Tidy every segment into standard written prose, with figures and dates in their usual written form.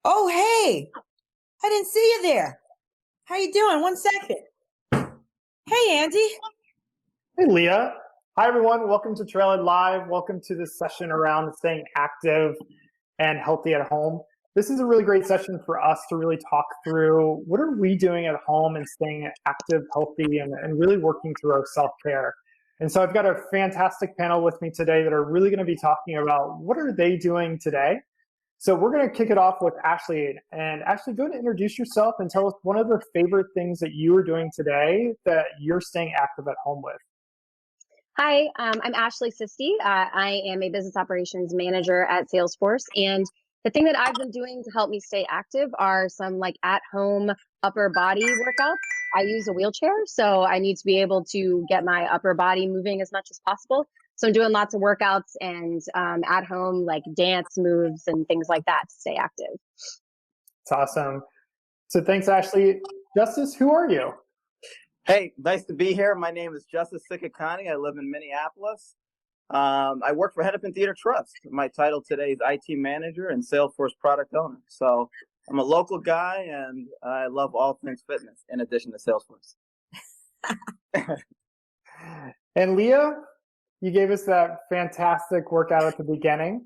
Oh, hey, I didn't see you there. How you doing? 1 second. Hey, Andy. Hey, Leah. Hi, everyone. Welcome to Trailhead Live. Welcome to this session around staying active and healthy at home. This is a really great session for us to really talk through what are we doing at home and staying active, healthy, and really working through our self-care. And so I've got a fantastic panel with me today that are really going to be talking about what are they doing today. So we're going to kick it off with Ashley. And Ashley, go ahead and introduce yourself and tell us one of the favorite things that you are doing today that you're staying active at home with. Hi, I'm Ashley Sisti. I am a business operations manager at Salesforce. And the thing that I've been doing to help me stay active are some like at-home upper body workouts. I use a wheelchair, so I need to be able to get my upper body moving as much as possible. So I'm doing lots of workouts and at home like dance moves and things like that to stay active. It's awesome. So thanks, Ashley. Justice, who are you? Hey, nice to be here. My name is Justice Sikakani. I live in Minneapolis. I work for Hennepin Theater Trust. My title today is IT Manager and Salesforce Product Owner. So I'm a local guy, and I love all things fitness in addition to Salesforce. And Leah, you gave us that fantastic workout at the beginning.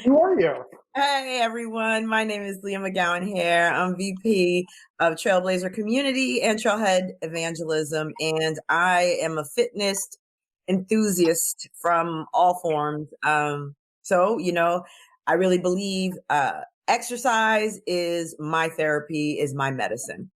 Who are you? Hey, everyone. My name is Leah McGowan here. I'm VP of Trailblazer Community and Trailhead Evangelism, and I am a fitness enthusiast from all forms. I really believe exercise is my therapy, is my medicine.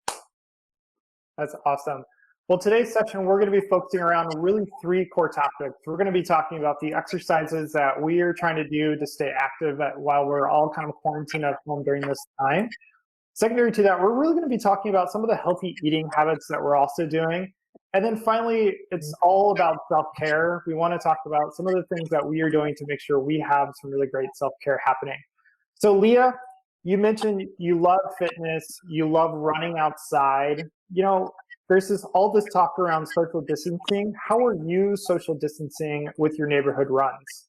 That's awesome. Well, today's session, we're going to be focusing around really 3 core topics. We're going to be talking about the exercises that we are trying to do to stay active while we're all kind of quarantined at home during this time. Secondary to that, we're really going to be talking about some of the healthy eating habits that we're also doing. And then finally, it's all about self-care. We want to talk about some of the things that we are doing to make sure we have some really great self-care happening. So Leah, you mentioned you love fitness, you love running outside. There's all this talk around social distancing. How are you social distancing with your neighborhood runs?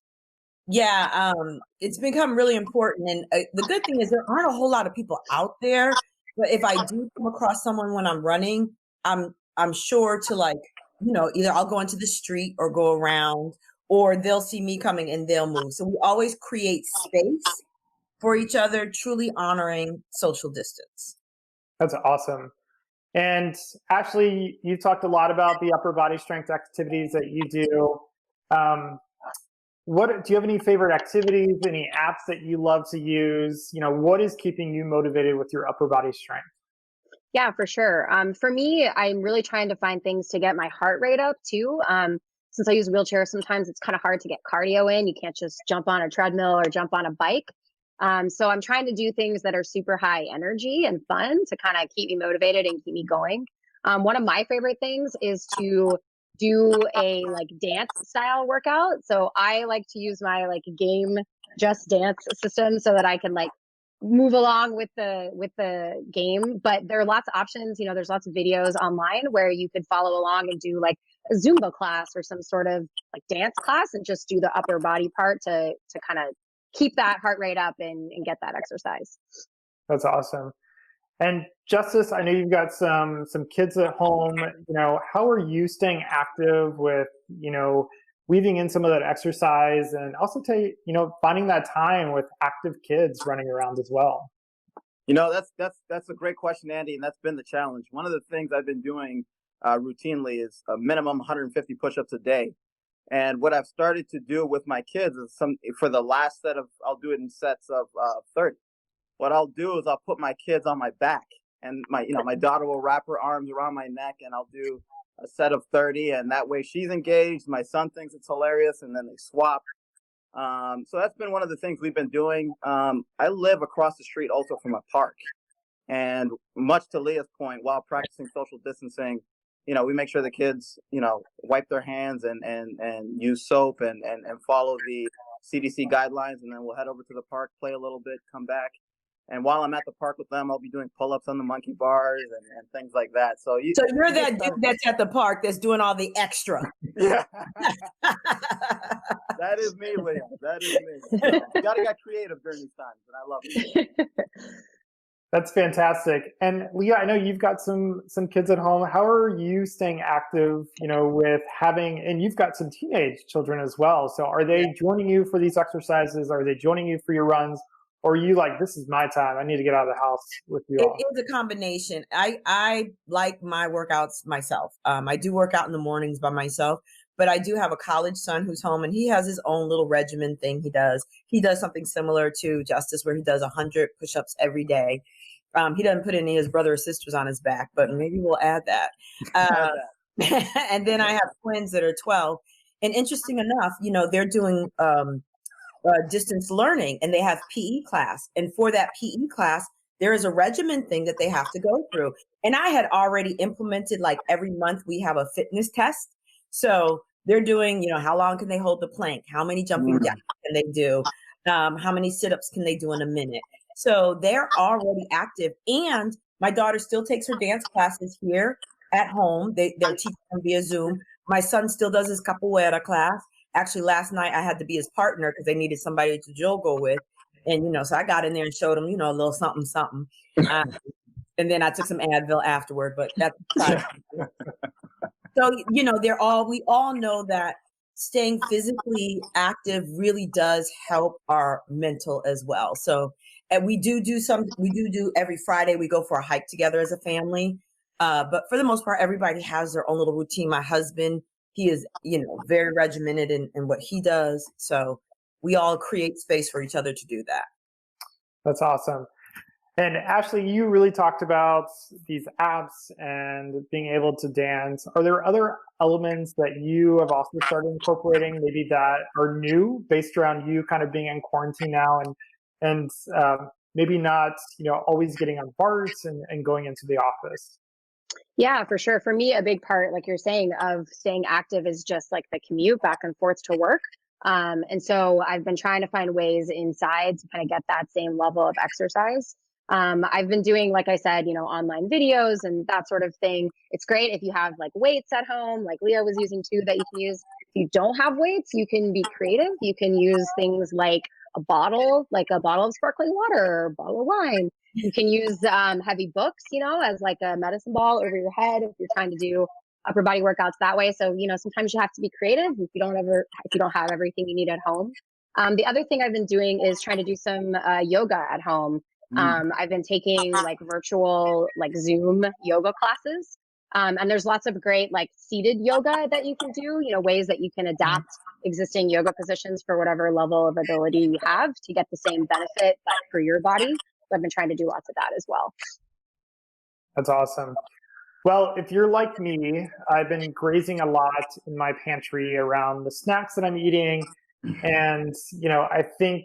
Yeah, it's become really important. And the good thing is there aren't a whole lot of people out there. But if I do come across someone when I'm running, I'm sure to either I'll go into the street or go around, or they'll see me coming and they'll move. So we always create space for each other, truly honoring social distance. That's awesome. And Ashley, you've talked a lot about the upper body strength activities that you do. Do you have any favorite activities, any apps that you love to use? What is keeping you motivated with your upper body strength? Yeah, for sure. For me, I'm really trying to find things to get my heart rate up too. Since I use a wheelchair, sometimes it's kind of hard to get cardio in. You can't just jump on a treadmill or jump on a bike. So I'm trying to do things that are super high energy and fun to kind of keep me motivated and keep me going. One of my favorite things is to do a like dance style workout. So I like to use my like game just dance system so that I can like move along with the game. But there are lots of options. There's lots of videos online where you could follow along and do like a Zumba class or some sort of like dance class and just do the upper body part to kind of keep that heart rate up and get that exercise. That's awesome. And Justice, I know you've got some kids at home. How are you staying active with, weaving in some of that exercise and also finding that time with active kids running around as well? That's a great question, Andy, and that's been the challenge. One of the things I've been doing routinely is a minimum 150 push-ups a day. And what I've started to do with my kids is for the last set of, I'll do it in sets of 30. What I'll do is I'll put my kids on my back, and my daughter will wrap her arms around my neck, and I'll do a set of 30, and that way she's engaged. My son thinks it's hilarious, and then they swap. So that's been one of the things we've been doing. I live across the street also from a park, and much to Leah's point, while practicing social distancing, we make sure the kids, wipe their hands and use soap and follow the CDC guidelines, and then we'll head over to the park, play a little bit, come back. And while I'm at the park with them, I'll be doing pull-ups on the monkey bars and things like that. So you're that dude that's at the park that's doing all the extra. Yeah. That is me, Leah. That is me. So, you gotta get creative during these times, and I love it. That's fantastic. And Leah, I know you've got some kids at home. How are you staying active, with having, and you've got some teenage children as well. So are they joining you for these exercises? Are they joining you for your runs? Or are you like, this is my time, I need to get out of the house with you all? It is a combination. I like my workouts myself. I do work out in the mornings by myself, but I do have a college son who's home, and he has his own little regimen thing he does. He does something similar to Justice, where he does 100 push-ups every day. He doesn't put any of his brother or sisters on his back, but maybe we'll add that. And then I have twins that are 12. And interesting enough, they're doing distance learning, and they have PE class. And for that PE class, there is a regimen thing that they have to go through. And I had already implemented, like, every month we have a fitness test. So they're doing, how long can they hold the plank? How many jumping jacks can they do? How many sit-ups can they do in a minute? So they're already active. And my daughter still takes her dance classes here at home. They're teaching them via Zoom. My son still does his capoeira class. Actually, last night I had to be his partner because they needed somebody to jogo with. And, so I got in there and showed him, a little something, something. And then I took some Advil afterward, but that's so, we all know that staying physically active really does help our mental as well. So, and we do every Friday, we go for a hike together as a family. But for the most part, everybody has their own little routine. My husband, he is, very regimented in what he does. So we all create space for each other to do that. That's awesome. And Ashley, you really talked about these apps and being able to dance. Are there other elements that you have also started incorporating, maybe that are new based around you kind of being in quarantine now and maybe not, always getting on BART and going into the office? Yeah, for sure. For me, a big part, like you're saying, of staying active is just like the commute back and forth to work. And so I've been trying to find ways inside to kind of get that same level of exercise. I've been doing, like I said, online videos and that sort of thing. It's great if you have like weights at home, like Leah was using too, that you can use. If you don't have weights, you can be creative. You can use things like a bottle of sparkling water or a bottle of wine. You can use heavy books, as like a medicine ball over your head if you're trying to do upper body workouts that way. So, sometimes you have to be creative if you don't have everything you need at home. The other thing I've been doing is trying to do some yoga at home. I've been taking like virtual, like Zoom yoga classes. And there's lots of great like seated yoga that you can do, ways that you can adapt existing yoga positions for whatever level of ability you have to get the same benefit but for your body. So I've been trying to do lots of that as well. That's awesome. Well, if you're like me, I've been grazing a lot in my pantry around the snacks that I'm eating. And, I think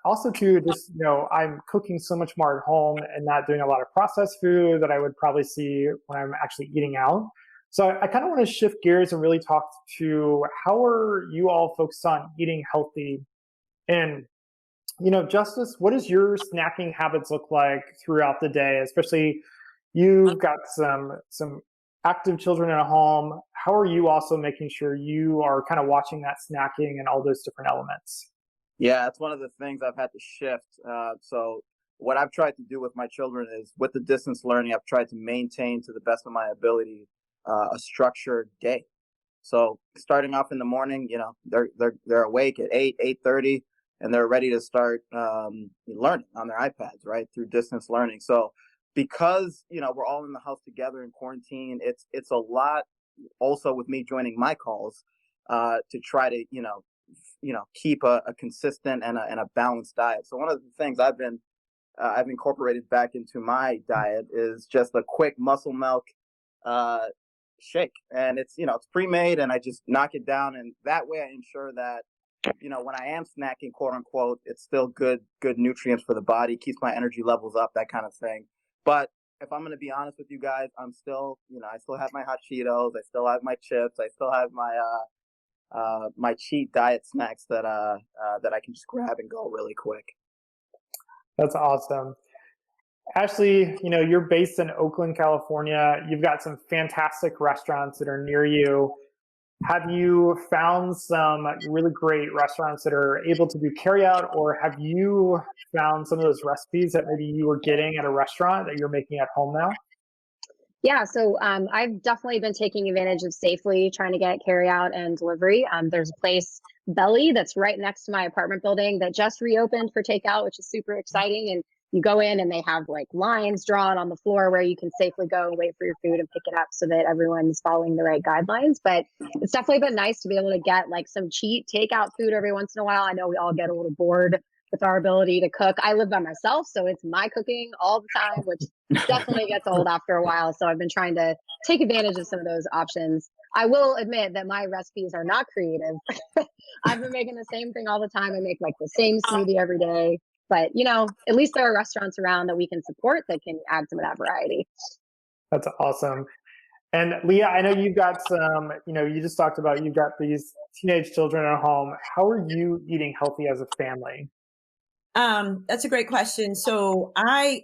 also too, just, I'm cooking so much more at home and not doing a lot of processed food that I would probably see when I'm actually eating out. So I kind of want to shift gears and really talk to how are you all focused on eating healthy? And, Justice, what does your snacking habits look like throughout the day? Especially you've got some active children at home. How are you also making sure you are kind of watching that snacking and all those different elements? Yeah, that's one of the things I've had to shift. So what I've tried to do with my children is with the distance learning, I've tried to maintain to the best of my ability a structured day. So starting off in the morning, they're awake at 8:30, and they're ready to start learning on their iPads, right, through distance learning. So because we're all in the house together in quarantine, it's a lot also with me joining my calls to try to keep a consistent and a balanced diet. So one of the things I've incorporated back into my diet is just a quick muscle milk shake, and it's pre-made, and I just knock it down, and that way I ensure that when I am snacking, quote unquote, it's still good nutrients for the body, keeps my energy levels up, that kind of thing. But if I'm going to be honest with you guys, I'm still, I still have my hot Cheetos, I still have my chips, I still have my my cheat diet snacks that I can just grab and go really quick. That's awesome. Ashley, you're based in Oakland, California. You've got some fantastic restaurants that are near you. Have you found some really great restaurants that are able to do carryout, or have you found some of those recipes that maybe you were getting at a restaurant that you're making at home now? Yeah, so I've definitely been taking advantage of Safely, trying to get carry out and delivery. There's a place, Belly, that's right next to my apartment building that just reopened for takeout, which is super exciting. And you go in and they have like lines drawn on the floor where you can safely go and wait for your food and pick it up so that everyone's following the right guidelines. But it's definitely been nice to be able to get like some cheap takeout food every once in a while. I know we all get a little bored with our ability to cook. I live by myself, so it's my cooking all the time, which definitely gets old after a while. So I've been trying to take advantage of some of those options. I will admit that my recipes are not creative. I've been making the same thing all the time. I make like the same smoothie every day. But, you know, at least there are restaurants around that we can support that can add some of that variety. That's awesome. And Leah, I know you've got some, you just talked about you've got these teenage children at home. How are you eating healthy as a family? That's a great question. So I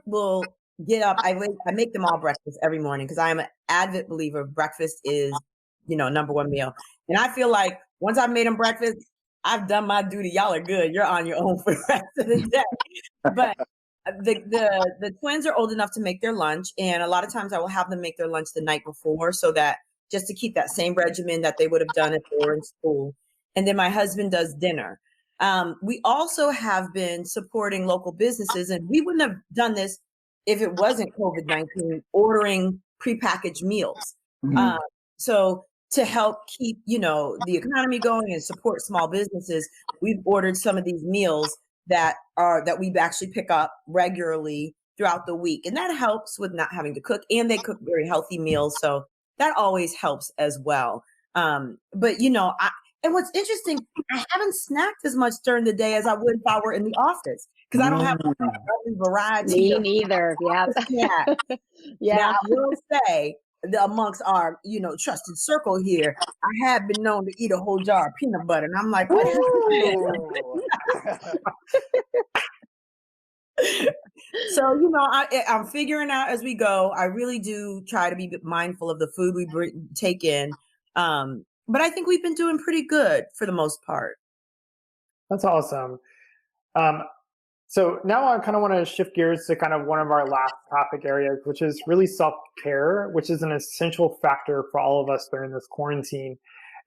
will get up. I make them all breakfast every morning because I am an avid believer. Breakfast is, number one meal. And I feel like once I've made them breakfast, I've done my duty. Y'all are good. You're on your own for the rest of the day. But the twins are old enough to make their lunch, and a lot of times I will have them make their lunch the night before, so that just to keep that same regimen that they would have done if they were in school. And then my husband does dinner. We also have been supporting local businesses, and we wouldn't have done this if it wasn't COVID-19, ordering prepackaged meals. Mhm. So to help keep, the economy going and support small businesses, we've ordered some of these meals that we actually pick up regularly throughout the week. And that helps with not having to cook, and they cook very healthy meals. So that always helps as well. But and what's interesting, I haven't snacked as much during the day as I would if I were in the office, because I don't have a variety. Me neither. Yeah. Yeah. Now, I will say, amongst our, trusted circle here, I have been known to eat a whole jar of peanut butter, and I'm like, what is this? So, I'm figuring out as we go. I really do try to be mindful of the food we take in. But I think we've been doing pretty good for the most part. That's awesome. So now I kind of want to shift gears to kind of one of our last topic areas, which is really self-care, which is an essential factor for all of us during this quarantine.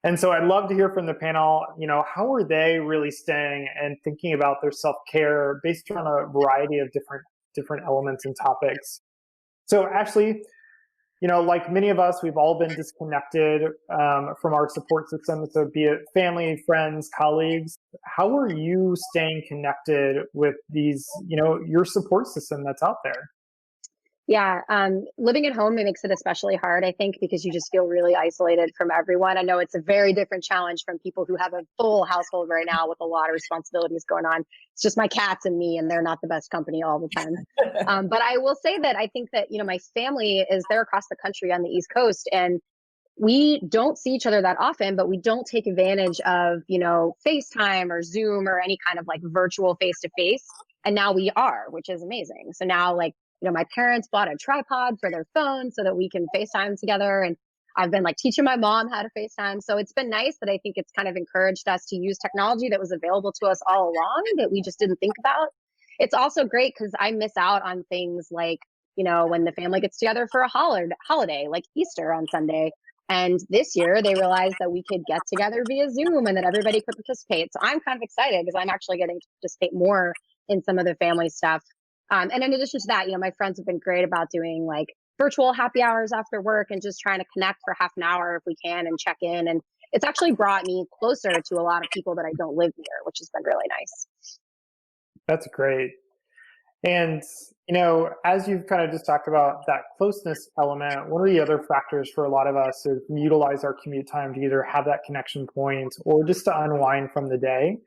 And so I'd love to hear from the panel, how are they really staying and thinking about their self-care based on a variety of different elements and topics. So Ashley, like many of us, we've all been disconnected from our support system. So be it family, friends, colleagues, how are you staying connected with these, your support system that's out there? Yeah, living at home, it makes it especially hard, I think, because you just feel really isolated from everyone. I know it's a very different challenge from people who have a full household right now with a lot of responsibilities going on. It's just my cats and me, and they're not the best company all the time. But I will say that I think that, my family is there across the country on the East Coast, and we don't see each other that often, but we don't take advantage of, FaceTime or Zoom or any kind of like virtual face to face. And now we are, which is amazing. So now, like, my parents bought a tripod for their phone so that we can FaceTime together. And I've been like teaching my mom how to FaceTime. So it's been nice that I think it's kind of encouraged us to use technology that was available to us all along that we just didn't think about. It's also great because I miss out on things like, when the family gets together for a holiday like Easter on Sunday. And this year they realized that we could get together via Zoom and that everybody could participate. So I'm kind of excited because I'm actually getting to participate more in some of the family stuff. And in addition to that, my friends have been great about doing like virtual happy hours after work and just trying to connect for half an hour if we can and check in. And it's actually brought me closer to a lot of people that I don't live near, which has been really nice. That's great. And, as you've kind of just talked about that closeness element, one of the other factors for a lot of us is we utilize our commute time to either have that connection point or just to unwind from the day.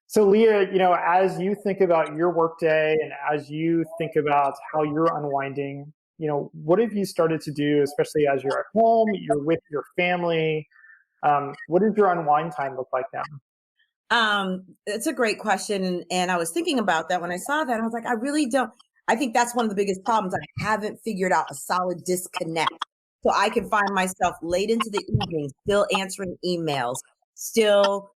So Leah, as you think about your workday and as you think about how you're unwinding, what have you started to do, especially as you're at home, you're with your family? What does your unwind time look like now? It's a great question. And I was thinking about that when I saw that. I was like, I really don't. I think that's one of the biggest problems. I haven't figured out a solid disconnect So I can find myself late into the evening, still answering emails, still,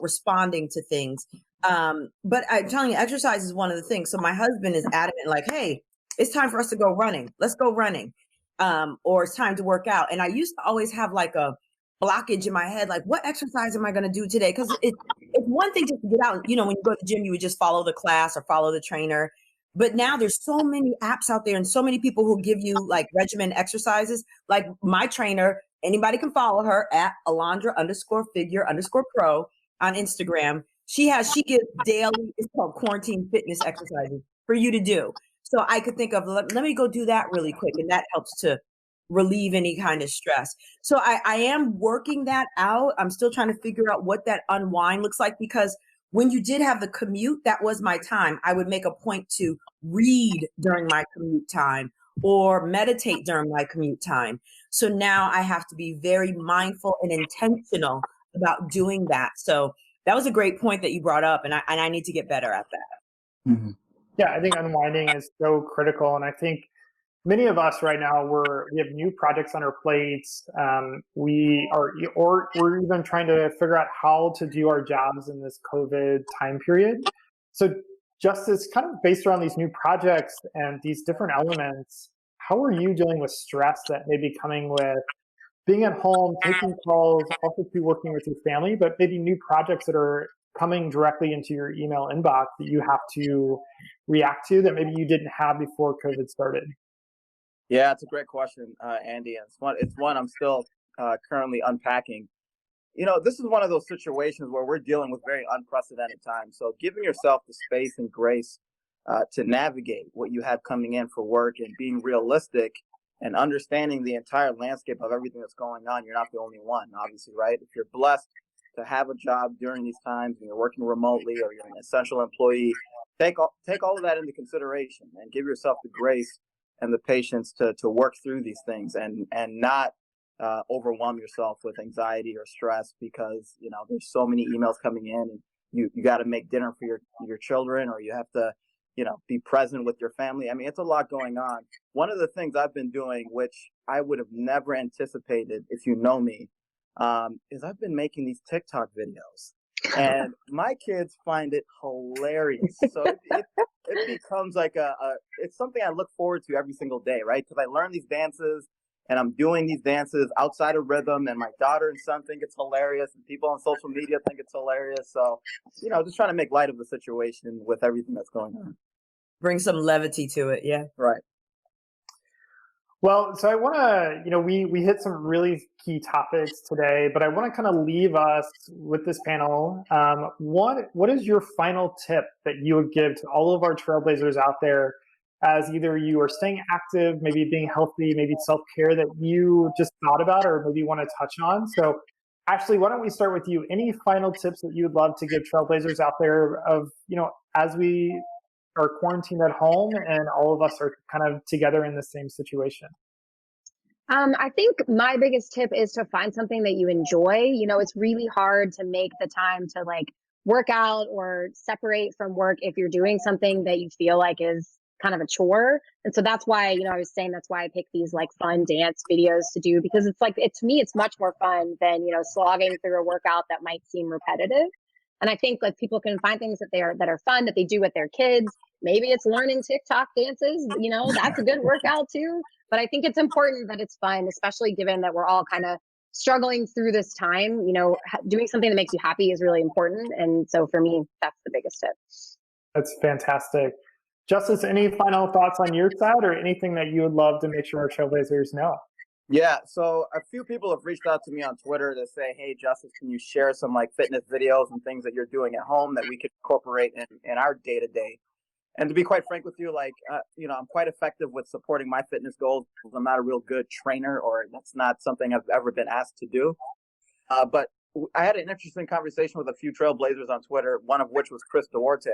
responding to things. But I'm telling you, exercise is one of the things. So my husband is adamant, like, hey, it's time for us to go running. Let's go running. Or it's time to work out. And I used to always have like a blockage in my head, like, what exercise am I going to do today? Because it's one thing just to get out. When you go to the gym, you would just follow the class or follow the trainer. But now there's so many apps out there and so many people who give you like regimen exercises. Like my trainer, anybody can follow her at Alondra_figure_pro on Instagram. She gives daily, it's called quarantine fitness exercises for you to do. So I could think of, let me go do that really quick. And that helps to relieve any kind of stress. So I am working that out. I'm still trying to figure out what that unwind looks like, because when you did have the commute, that was my time. I would make a point to read during my commute time or meditate during my commute time. So now I have to be very mindful and intentional about doing that. So that was a great point that you brought up, and I need to get better at that. Mm-hmm. Yeah, I think unwinding is so critical, and I think many of us right now we have new projects on our plates. We're even trying to figure out how to do our jobs in this COVID time period. So, Justice, kind of based around these new projects and these different elements, how are you dealing with stress that may be coming with being at home, taking calls, also through working with your family, but maybe new projects that are coming directly into your email inbox that you have to react to that maybe you didn't have before COVID started? Yeah, it's a great question, Andy. And it's one I'm still currently unpacking. This is one of those situations where we're dealing with very unprecedented times. So giving yourself the space and grace to navigate what you have coming in for work and being realistic and understanding the entire landscape of everything that's going on. You're not the only one, obviously, right? If you're blessed to have a job during these times and you're working remotely or you're an essential employee, take all of that into consideration and give yourself the grace and the patience to work through these things and not overwhelm yourself with anxiety or stress because, there's so many emails coming in and you got to make dinner for your children, or you have to, be present with your family. I mean, it's a lot going on. One of the things I've been doing, which I would have never anticipated if you know me, is I've been making these TikTok videos. And my kids find it hilarious. So it becomes like it's something I look forward to every single day, right? Because I learn these dances and I'm doing these dances outside of rhythm, and my daughter and son think it's hilarious, and people on social media think it's hilarious. So, just trying to make light of the situation with everything that's going on. Bring some levity to it. Yeah. Right. Well, so I want to, we hit some really key topics today, but I want to kind of leave us with this panel. What is your final tip that you would give to all of our trailblazers out there as either you are staying active, maybe being healthy, maybe self-care that you just thought about or maybe want to touch on? So Ashley, why don't we start with you? Any final tips that you would love to give trailblazers out there of, as we are quarantined at home and all of us are kind of together in the same situation? I think my biggest tip is to find something that you enjoy. It's really hard to make the time to like work out or separate from work if you're doing something that you feel like is kind of a chore. And so that's why, I was saying that's why I pick these like fun dance videos to do, because it's like, to me, it's much more fun than, slogging through a workout that might seem repetitive. And I think like people can find things that are fun that they do with their kids. Maybe it's learning TikTok dances, that's a good workout too. But I think it's important that it's fun, especially given that we're all kind of struggling through this time. Doing something that makes you happy is really important. And so for me, that's the biggest tip. That's fantastic. Justice, any final thoughts on your side or anything that you would love to make sure our trailblazers know? Yeah, so a few people have reached out to me on Twitter to say, hey, Justice, can you share some like fitness videos and things that you're doing at home that we could incorporate in our day-to-day? And to be quite frank with you, I'm quite effective with supporting my fitness goals. I'm not a real good trainer, or that's not something I've ever been asked to do. But I had an interesting conversation with a few trailblazers on Twitter, one of which was Chris Duarte.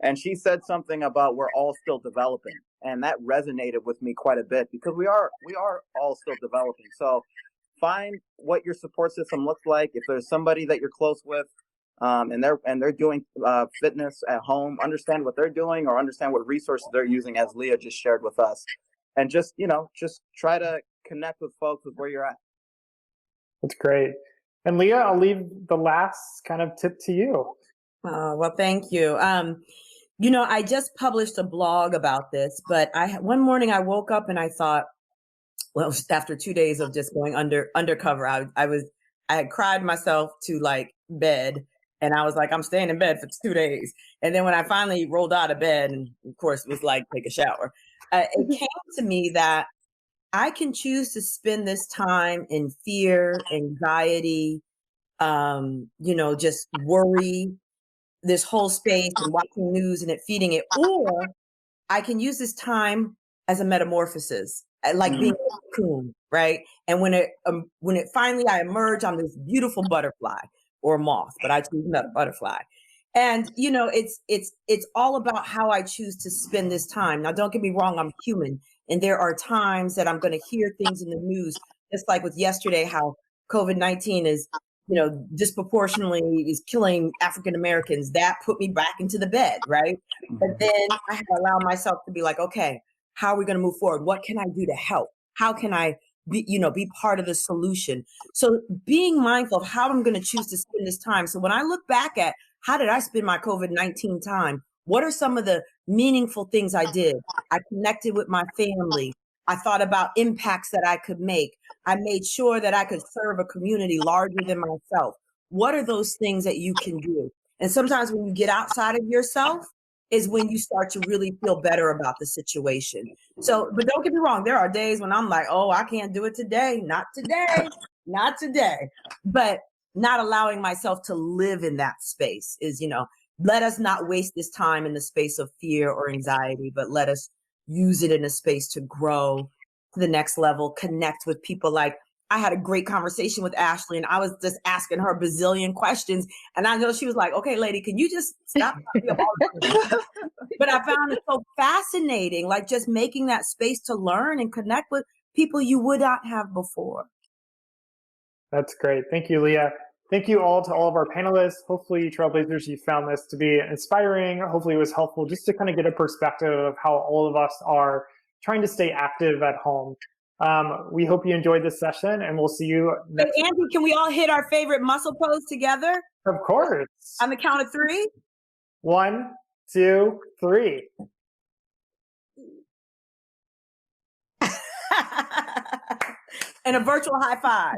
And she said something about we're all still developing. And that resonated with me quite a bit because we are all still developing. So find what your support system looks like. If there's somebody that you're close with, and they're doing fitness at home, understand what they're doing or understand what resources they're using, as Leah just shared with us, and just try to connect with folks with where you're at. That's great. And Leah, I'll leave the last kind of tip to you. Well, thank you. I just published a blog about this, but one morning I woke up and I thought, well, after 2 days of just going undercover, I had cried myself to like bed, and I was like, I'm staying in bed for 2 days. And then when I finally rolled out of bed, and of course it was like take a shower, it came to me that I can choose to spend this time in fear, anxiety, just worry, this whole space and watching news and it feeding it, or I can use this time as a metamorphosis, like being a cocoon, right? And when it finally I emerge, I'm this beautiful butterfly or moth, but I choose another butterfly. And it's all about how I choose to spend this time. Now, don't get me wrong, I'm human, and there are times that I'm going to hear things in the news, just like with yesterday, how COVID-19 is disproportionately is killing African Americans. That put me back into the bed, right? But then I had to allow myself to be like, okay, how are we going to move forward? What can I do to help? How can I be part of the solution? So being mindful of how I'm going to choose to spend this time. So when I look back at how did I spend my COVID-19 time? What are some of the meaningful things I did? I connected with my family. I thought about impacts that I could make. I made sure that I could serve a community larger than myself. What are those things that you can do? And sometimes when you get outside of yourself is when you start to really feel better about the situation. So, but don't get me wrong, there are days when I'm like, oh, I can't do it today. Not today, not today. But not allowing myself to live in that space is, let us not waste this time in the space of fear or anxiety, but let us use it in a space to grow to the next level, connect with people. Like I had a great conversation with Ashley and I was just asking her a bazillion questions. And I know she was like, okay, lady, can you just stop? But I found it so fascinating, like just making that space to learn and connect with people you would not have before. That's great. Thank you, Leah. Thank you all to all of our panelists. Hopefully, Trailblazers, you found this to be inspiring. Hopefully, it was helpful just to kind of get a perspective of how all of us are trying to stay active at home. We hope you enjoyed this session, and we'll see you next Hey, Andy, can we all hit our favorite muscle pose together? Of course. On the count of 3? 1, 2, 3. And a virtual high five.